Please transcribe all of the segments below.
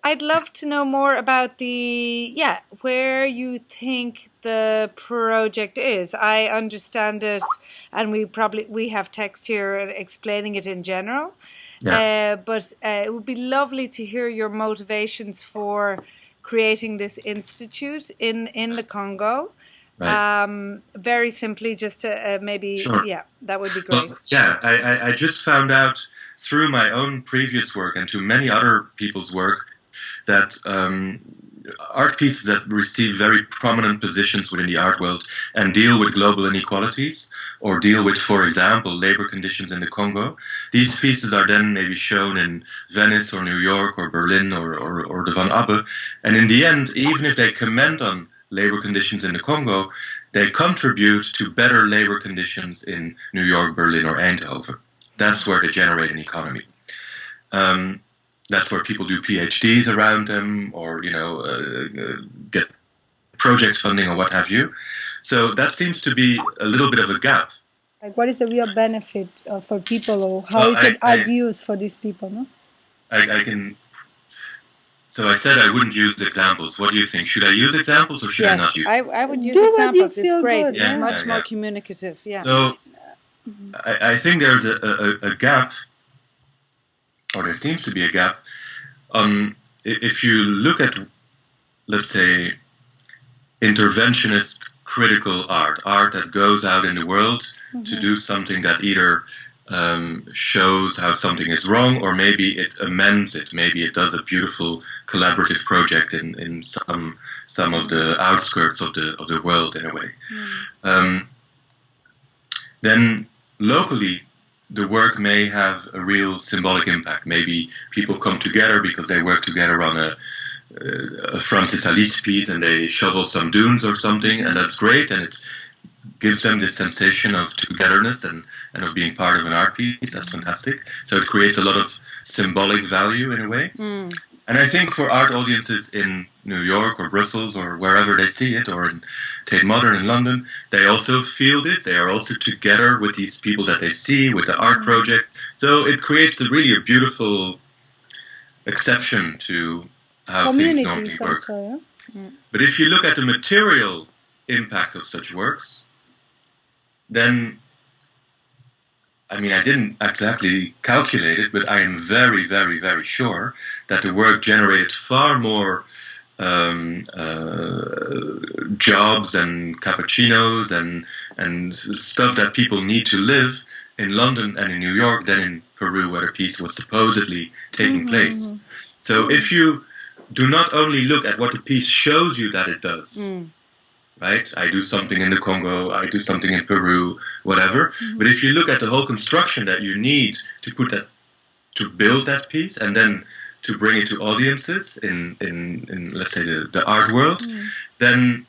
I'd love to know more about where you think the project is. I understand it, and we have text here explaining it in general. Yeah. But it would be lovely to hear your motivations for creating this institute in the Congo. Right. Very simply, just to Sure. that would be great. Well, yeah, I just found out through my own previous work and to many other people's work that art pieces that receive very prominent positions within the art world and deal with global inequalities or deal with, for example, labor conditions in the Congo, these pieces are then maybe shown in Venice or New York or Berlin or the Van Abbe. And in the end, even if they comment on labor conditions in the Congo, they contribute to better labor conditions in New York, Berlin, or Eindhoven. That's where they generate an economy. That's where people do PhDs around them, or get project funding or what have you. So that seems to be a little bit of a gap. Like, what is the real benefit for people, or how is it art used for these people? No, I can. So I said I wouldn't use examples. What do you think? Should I use examples or should I not use? I would use Do examples. What you feel it's great. Good, it's much more communicative. Yeah. So I think there's a gap, or there seems to be a gap. If you look at, let's say, interventionist critical art that goes out in the world to do something that either shows how something is wrong, or maybe it amends it. Maybe it does a beautiful collaborative project in some of the outskirts of the world in a way. Then locally, the work may have a real symbolic impact. Maybe people come together because they work together on a Francis Alice piece and they shovel some dunes or something, and that's great, and it gives them this sensation of togetherness and of being part of an art piece. That's fantastic. So it creates a lot of symbolic value in a way. And I think for art audiences in New York or Brussels or wherever they see it, or in Tate Modern in London, they also feel this. They are also together with these people that they see, with the art project. So it creates really a beautiful exception to how things normally work. Also, But if you look at the material impact of such works, then, I mean, I didn't exactly calculate it, but I am very, very, very sure that the work generated far more jobs and cappuccinos and stuff that people need to live in London and in New York than in Peru, where the piece was supposedly taking place. So if you do not only look at what the piece shows you that it does, right? I do something in the Congo, I do something in Peru, whatever. But if you look at the whole construction that you need to build that piece, and then to bring it to audiences in let's say the art world, then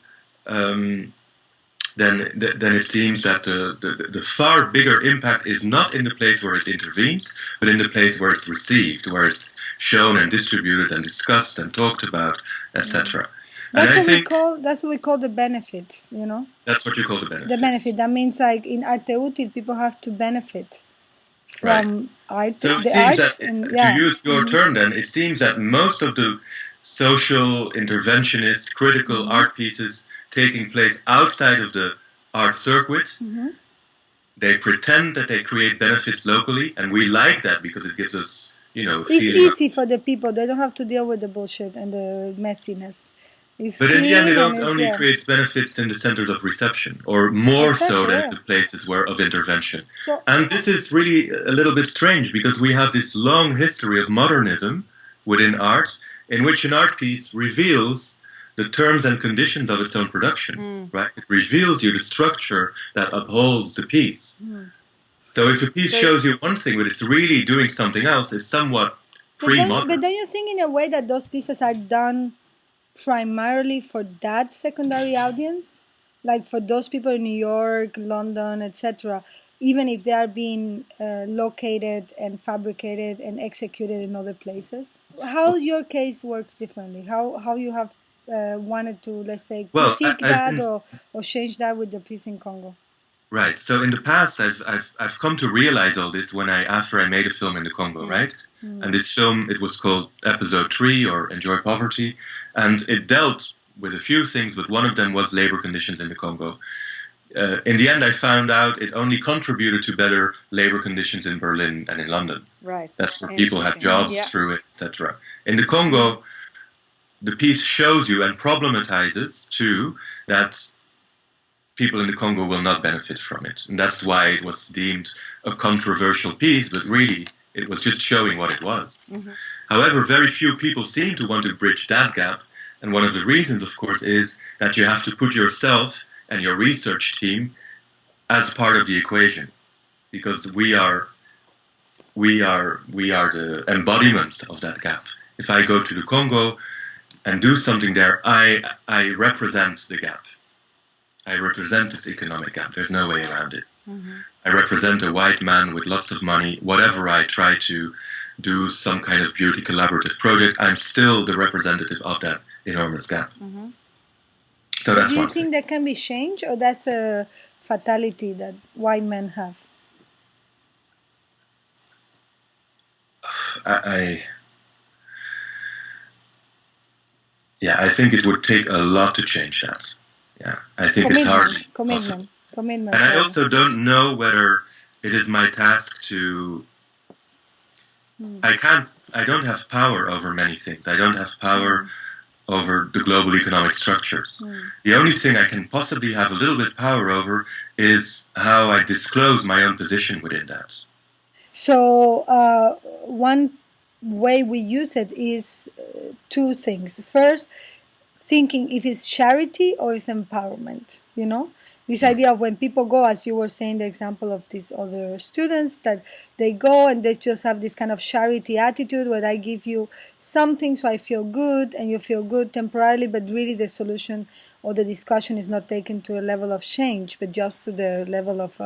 it seems that the far bigger impact is not in the place where it intervenes, but in the place where it's received, where it's shown and distributed and discussed and talked about, etc. That's what we call the benefits, you know? That's what you call the benefits. The benefit. That means, like, in Arte Útil, people have to benefit from art. So it seems that, to use your term then, it seems that most of the social, interventionist, critical art pieces taking place outside of the art circuit, they pretend that they create benefits locally, and we like that because it gives us, it's easy for the people. They don't have to deal with the bullshit and the messiness. But in the end, it only creates benefits in the centers of reception, or more so than the places of intervention. And this is really a little bit strange, because we have this long history of modernism within art, in which an art piece reveals the terms and conditions of its own production, right? It reveals you the structure that upholds the piece. So if a piece shows you one thing, but it's really doing something else, it's somewhat pre-modern. But don't you think, in a way, that those pieces are done primarily for that secondary audience, like for those people in New York, London, etc., even if they are being located and fabricated and executed in other places? How your case works differently? How you have wanted to, let's say, critique that or change that with the piece in Congo? Right. So in the past, I've come to realize all this after I made a film in the Congo, right? And this film, it was called Episode 3, or Enjoy Poverty, and it dealt with a few things, but one of them was labor conditions in the Congo. In the end, I found out it only contributed to better labor conditions in Berlin and in London. Right. That's where people have jobs through it, etc. In the Congo, the piece shows you and problematizes too that people in the Congo will not benefit from it. And that's why it was deemed a controversial piece, but really it was just showing what it was. However, very few people seem to want to bridge that gap. And one of the reasons, of course, is that you have to put yourself and your research team as part of the equation, because we are the embodiments of that gap. If I go to the Congo and do something there, I represent the gap. I represent this economic gap. There's no way around it. I represent a white man with lots of money. Whatever I try to do some kind of beauty collaborative project, I'm still the representative of that enormous gap. So that's do you think that can be changed, or that's a fatality that white men have? I think it would take a lot to change that. Yeah, I think it's hardly possible. Commitment. And I also don't know whether it is my task to. I don't have power over many things. I don't have power over the global economic structures. The only thing I can possibly have a little bit power over is how I disclose my own position within that. So one way we use it is two things. First, thinking if it's charity or it's empowerment, this idea of when people go, as you were saying, the example of these other students, that they go and they just have this kind of charity attitude where I give you something so I feel good, and you feel good temporarily, but really the solution or the discussion is not taken to a level of change, but just to the level of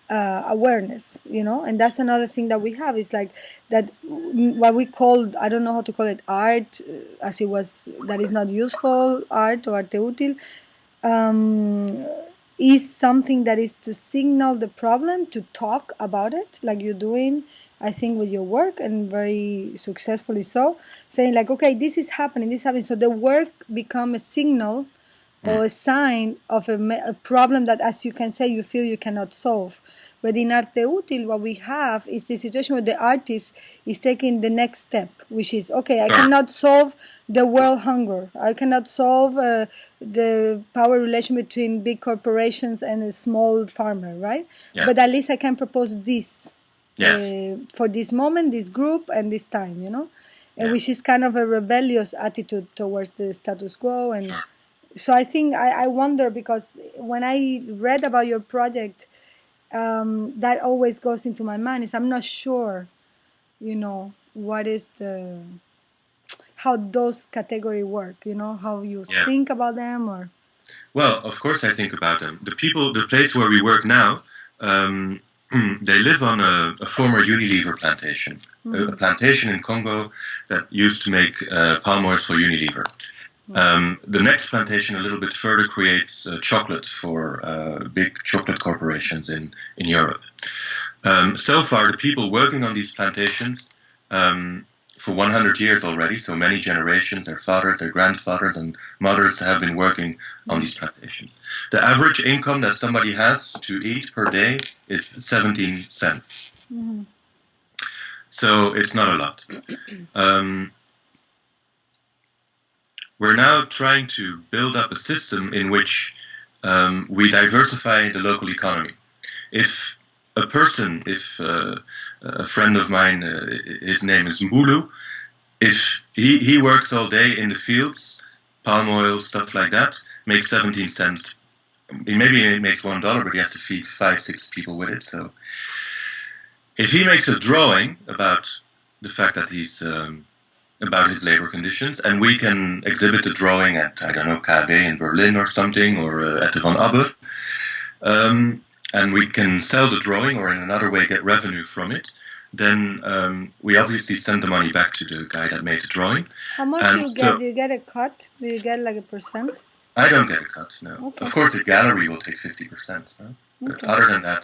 awareness, and that's another thing that we have, is like that what we call, I don't know how to call it, art, as it was, that is not useful, art or arte útil, is something that is to signal the problem, to talk about it, like you're doing, I think, with your work, and very successfully so, saying like, okay, this is happening. So the work become a signal or a sign of a problem that, as you can say, you feel you cannot solve. But in Arte Útil, what we have is the situation where the artist is taking the next step, which is, okay, I cannot solve the world hunger. I cannot solve the power relation between big corporations and a small farmer, right? Yeah. But at least I can propose this for this moment, this group, and this time, and which is kind of a rebellious attitude towards the status quo. And so I think I wonder, because when I read about your project, that always goes into my mind, is I'm not sure, what is how those categories work, how you think about them, or. Well, of course I think about them. The place where we work now, they live on a former Unilever plantation, a plantation in Congo that used to make palm oil for Unilever. The next plantation a little bit further creates chocolate for big chocolate corporations in Europe. So far, the people working on these plantations for 100 years already, so many generations, their fathers, their grandfathers, and mothers have been working on these plantations. The average income that somebody has to eat per day is 17 cents. So it's not a lot. We're now trying to build up a system in which we diversify the local economy. If a friend of mine, his name is Mbulu, if he works all day in the fields, palm oil, stuff like that, makes 17 cents. Maybe he makes $1, but he has to feed 5-6 people with it. So if he makes a drawing about the fact that he's about his labor conditions, and we can exhibit the drawing at, I don't know, KB in Berlin or something, or at the Van Abbe, and we can sell the drawing or in another way get revenue from it, then we obviously send the money back to the guy that made the drawing. How much do you get? Do you get a cut? Do you get like a percent? I don't get a cut, no. Okay. Of course, the gallery will take 50%. No? But other than that,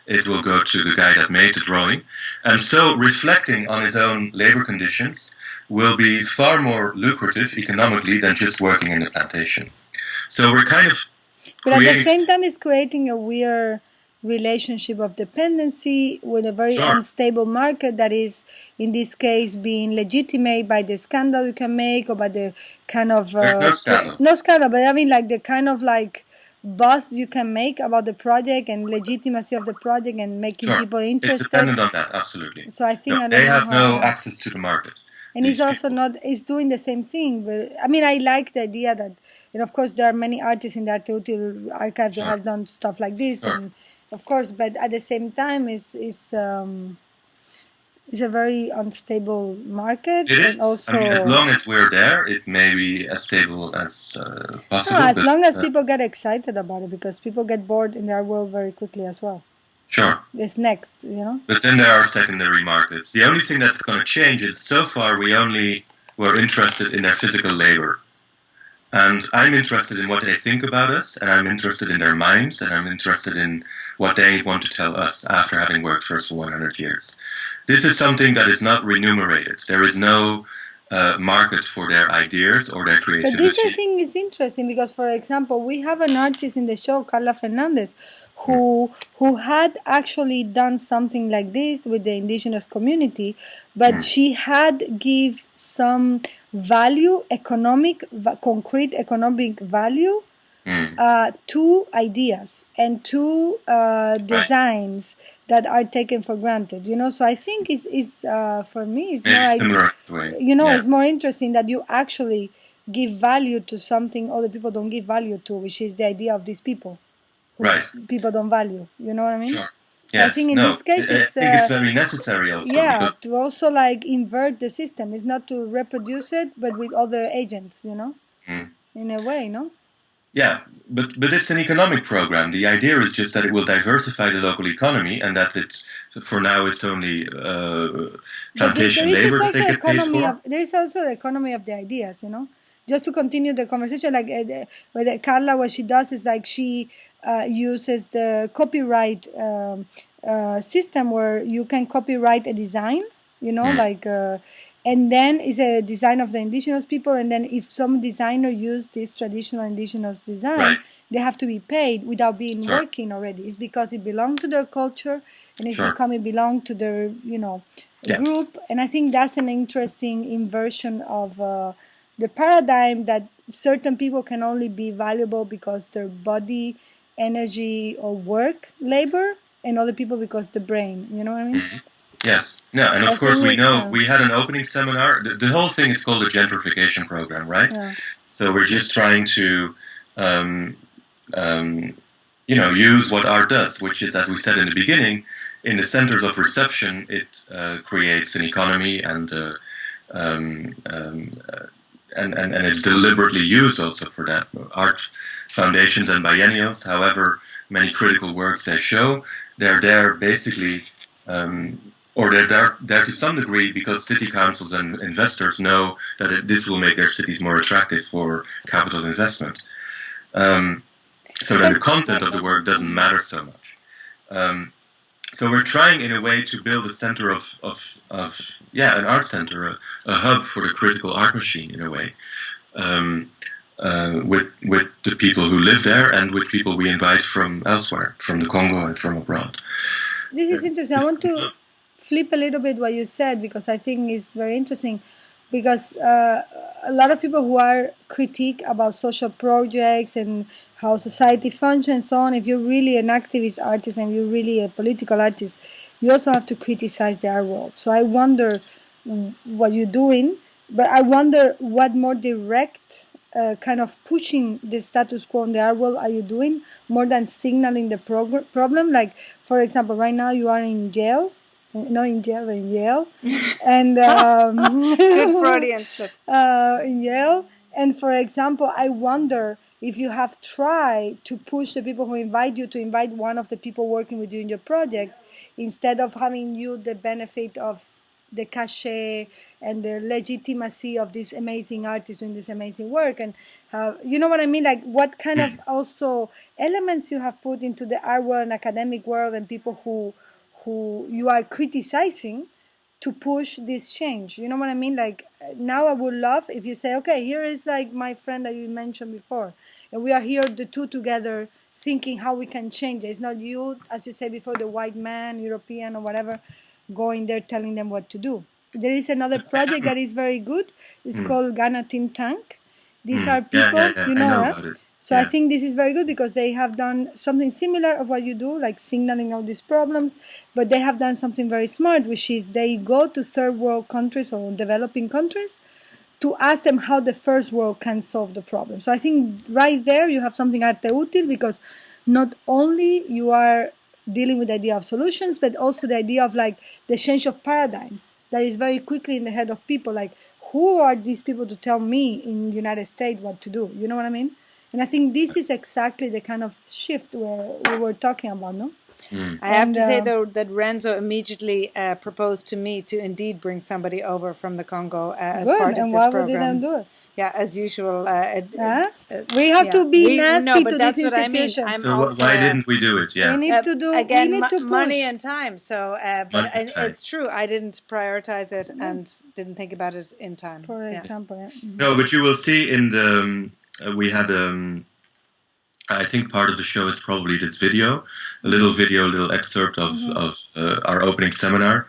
it will go to the guy that made the drawing. And so reflecting on his own labor conditions will be far more lucrative economically than just working in the plantation. So we're kind of But at the same time, it's creating a weird relationship of dependency with a very unstable market that is, in this case, being legitimate by the scandal you can make or by the kind of... no scandal, but I mean like the kind of like buzz you can make about the project and legitimacy of the project and making people interested. It's dependent on that, absolutely. So I think they have no access to the market. And it's also not, it's doing the same thing. But I mean, I like the idea that, and of course, there are many artists in the Arte Útil archive that have done stuff like this. And of course, but at the same time, it's a very unstable market. It is. Also, I mean, as long as we're there, it may be as stable as possible. No, as long as people get excited about it, because people get bored in their world very quickly as well. Sure. It's next, you know. But then there are secondary markets. The only thing that's going to change is so far we only were interested in their physical labor. And I'm interested in what they think about us, and I'm interested in their minds, and I'm interested in what they want to tell us after having worked for us for 100 years. This is something that is not remunerated. There is no market for their ideas or their creativity. But this, I think, is interesting because, for example, we have an artist in the show, Carla Fernandez, who had actually done something like this with the indigenous community, but she had give some value, concrete economic value to ideas and to designs that are taken for granted, you know. So I think is for me it's more like, you know, it's more interesting that you actually give value to something other people don't give value to, which is the idea of these people. People don't value. You know what I mean? Sure. Yes. I think in this case, I think it's very necessary also. Yeah, to also like invert the system. It's not to reproduce it, but with other agents. You know, in a way, no. Yeah, but it's an economic program. The idea is just that it will diversify the local economy, and that it's for now it's only plantation labor that they get paid for. There is also the economy of the ideas, you know. Just to continue the conversation, like with Carla, what she does is like she uses the copyright system where you can copyright a design, you know, like. And then is a design of the indigenous people. And then if some designer used this traditional indigenous design, they have to be paid without being working already. It's because it belonged to their culture and it's becoming belong to their, you know, group. And I think that's an interesting inversion of the paradigm that certain people can only be valuable because their body, energy, or work, labor, and other people because the brain. You know what I mean? Yes. No, and of course we know we had an opening seminar. The whole thing is called a gentrification program, right? Yeah. So we're just trying to, you know, use what art does, which is, as we said in the beginning, in the centers of reception, it creates an economy and it's deliberately used also for that. Art foundations and biennials, however many critical works they show, they're there basically. Or they're there to some degree because city councils and investors know that this will make their cities more attractive for capital investment. So then the content of the work doesn't matter so much. So we're trying in a way to build a center of an art center, a hub for the critical art machine in a way, with the people who live there and with people we invite from elsewhere, from the Congo and from abroad. This is interesting. I want to flip a little bit what you said because I think it's very interesting because a lot of people who are critique about social projects and how society functions and so on, if you're really an activist artist and you're really a political artist, you also have to criticize the art world. So I wonder what you're doing, but I wonder what more direct kind of pushing the status quo in the art world are you doing more than signaling the problem? Like, for example, right now you are in jail. Not in jail, but in Yale. And good Freudian slip. In Yale. And for example, I wonder if you have tried to push the people who invite you to invite one of the people working with you in your project instead of having you the benefit of the cachet and the legitimacy of these amazing artists doing this amazing work, and how, you know what I mean, like what kind of also elements you have put into the art world and academic world and people who you are criticizing to push this change. You know what I mean? Like now I would love if you say, okay, here is like my friend that you mentioned before, and we are here the two together thinking how we can change it. It's not you, as you said before, the white man, European or whatever, going there telling them what to do. There is another project that is very good. It's called Ghana Think Tank. These are people, you know, I know about it. So I think this is very good because they have done something similar of what you do, like signaling all these problems, but they have done something very smart, which is they go to third world countries or developing countries to ask them how the first world can solve the problem. So I think right there you have something arte útil, because not only you are dealing with the idea of solutions, but also the idea of like the change of paradigm that is very quickly in the head of people. Like, who are these people to tell me in the United States what to do? You know what I mean? And I think this is exactly the kind of shift where we were talking about, no? I have to say, though, that Renzo immediately proposed to me to indeed bring somebody over from the Congo as Good. part of And this why program. would they then do it? Yeah, as usual. We have to be nasty no, but to that's these what I mean. institutions. I'm So also, why didn't we do it? Yeah. We need to do. again, we need to push. money and time. So, but Money and time. it's true. I didn't prioritize it and didn't think about it in time. For example, yeah. No, but you will see in the we had I think part of the show is probably this video, a little excerpt of our opening seminar,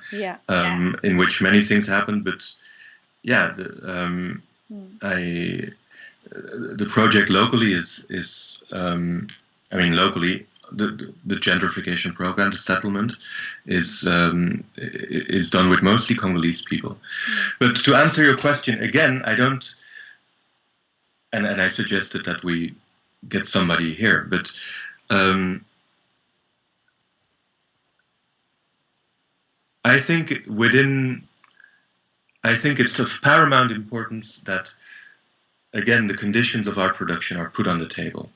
in which many things happened. But yeah, the project locally is I mean locally the gentrification program, the settlement is done with mostly Congolese people. But to answer your question again, I don't, and I suggested that we get somebody here, but I think it's of paramount importance that, again, the conditions of art production are put on the table.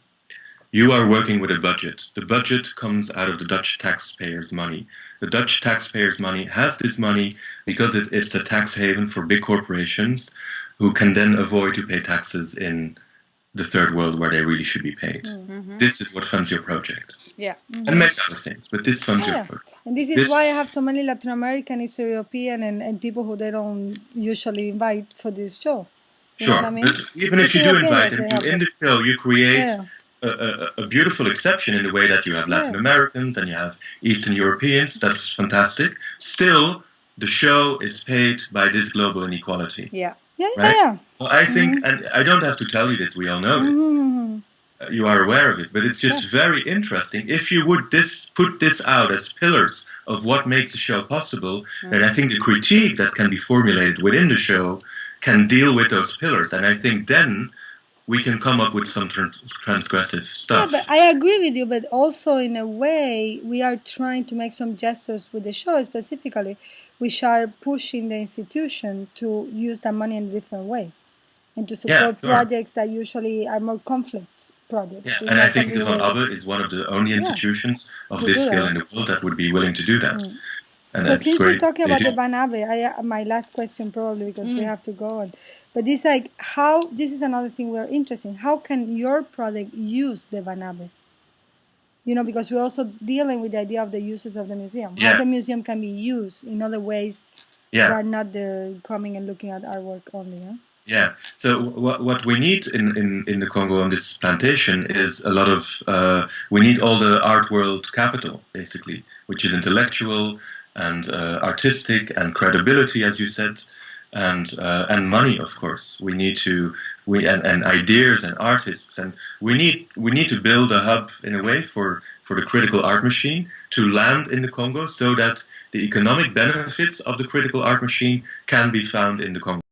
You are working with a budget. The budget comes out of the Dutch taxpayers' money. The Dutch taxpayers' money has this money because it's a tax haven for big corporations who can then avoid to pay taxes in the third world where they really should be paid. This is what funds your project. Yeah. And many other things, but this funds your project. And this is why I have so many Latin American, East European, and people who they don't usually invite for this show. You know what I mean? But even if you do invite them, in the show you create a beautiful exception in the way that you have Latin Americans and you have Eastern Europeans. That's fantastic. Still, the show is paid by this global inequality. Yeah. Well, I think, and I don't have to tell you this, we all know this. You are aware of it, but it's just very interesting. If you would put this out as pillars of what makes the show possible, then I think the critique that can be formulated within the show can deal with those pillars. And I think then we can come up with some transgressive stuff. Yeah, but I agree with you, but also in a way, we are trying to make some gestures with the show specifically, which are pushing the institution to use that money in a different way and to support projects that usually are more conflict projects. Yeah, and I think the Van Abbe is one of the only institutions of this scale in the world that would be willing to do that. And so since we're talking about the Van Abbe, my last question probably, because we have to go on, but this like how, this is another thing we're interested in. How can your project use the Van Abbe? You know, because we're also dealing with the idea of the uses of the museum. How the museum can be used in other ways that are not the coming and looking at artwork only. Yeah. So what we need in the Congo on this plantation is a lot of we need all the art world capital, basically, which is intellectual and artistic and credibility, as you said, and money, of course. We need to and ideas and artists, and we need to build a hub in a way for the critical art machine to land in the Congo, so that the economic benefits of the critical art machine can be found in the Congo.